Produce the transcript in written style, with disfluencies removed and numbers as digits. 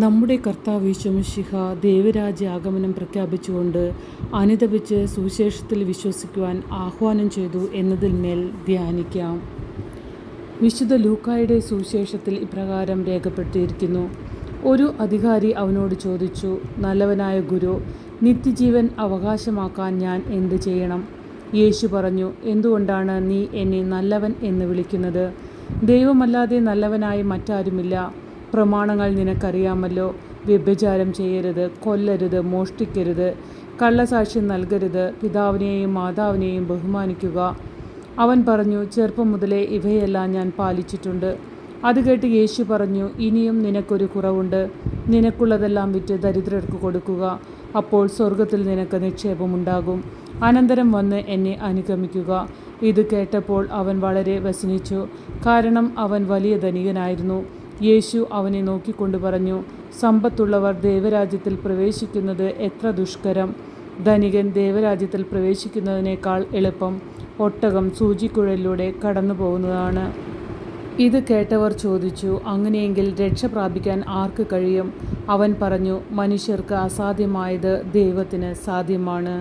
നമ്മുടെ കർത്താവ് യേശു മിശിഹ ദൈവരാജ്യ ആഗമനം പ്രഖ്യാപിച്ചുകൊണ്ട് അനുതപിച്ച് സുവിശേഷത്തിൽ വിശ്വസിക്കുവാൻ ആഹ്വാനം ചെയ്തു എന്നതിന്മേൽ ധ്യാനിക്കാം. വിശുദ്ധ ലൂക്കായുടെ സുവിശേഷത്തിൽ ഇപ്രകാരം രേഖപ്പെടുത്തിയിരിക്കുന്നു. ഒരു അധികാരി അവനോട് ചോദിച്ചു, നല്ലവനായ ഗുരു, നിത്യജീവൻ അവകാശമാക്കാൻ ഞാൻ എന്ത് ചെയ്യണം? യേശു പറഞ്ഞു, എന്തുകൊണ്ടാണ് നീ എന്നെ നല്ലവൻ എന്ന് വിളിക്കുന്നത്? ദൈവമല്ലാതെ നല്ലവനായി മറ്റാരുമില്ല. പ്രമാണങ്ങൾ നിനക്കറിയാമല്ലോ. വ്യഭിചാരം ചെയ്യരുത്, കൊല്ലരുത്, മോഷ്ടിക്കരുത്, കള്ളസാക്ഷ്യം നൽകരുത്, പിതാവിനെയും മാതാവിനെയും ബഹുമാനിക്കുക. അവൻ പറഞ്ഞു, ചെറുപ്പം മുതലേ ഇവയെല്ലാം ഞാൻ പാലിച്ചിട്ടുണ്ട്. അത് കേട്ട് യേശു പറഞ്ഞു, ഇനിയും നിനക്കൊരു കുറവുണ്ട്. നിനക്കുള്ളതെല്ലാം വിറ്റ് ദരിദ്രർക്ക് കൊടുക്കുക. അപ്പോൾ സ്വർഗത്തിൽ നിനക്ക് നിക്ഷേപമുണ്ടാകും. അനന്തരം വന്ന് എന്നെ അനുഗമിക്കുക. ഇത് കേട്ടപ്പോൾ അവൻ വളരെ വ്യസനിച്ചു, കാരണം അവൻ വലിയ ധനികനായിരുന്നു. യേശു അവനെ നോക്കിക്കൊണ്ട് പറഞ്ഞു, സമ്പത്തുള്ളവർ ദൈവരാജ്യത്തിൽ പ്രവേശിക്കുന്നത് എത്ര ദുഷ്കരം! ധനികൻ ദൈവരാജ്യത്തിൽ പ്രവേശിക്കുന്നതിനേക്കാൾ എളുപ്പം ഒട്ടകം സൂചിക്കുഴലിലൂടെ കടന്നു പോകുന്നതാണ്. ഇത് കേട്ടവർ ചോദിച്ചു, അങ്ങനെയെങ്കിൽ രക്ഷ പ്രാപിക്കാൻ ആർക്ക് കഴിയും? അവൻ പറഞ്ഞു, മനുഷ്യർക്ക് അസാധ്യമായത് ദൈവത്തിന് സാധ്യമാണ്.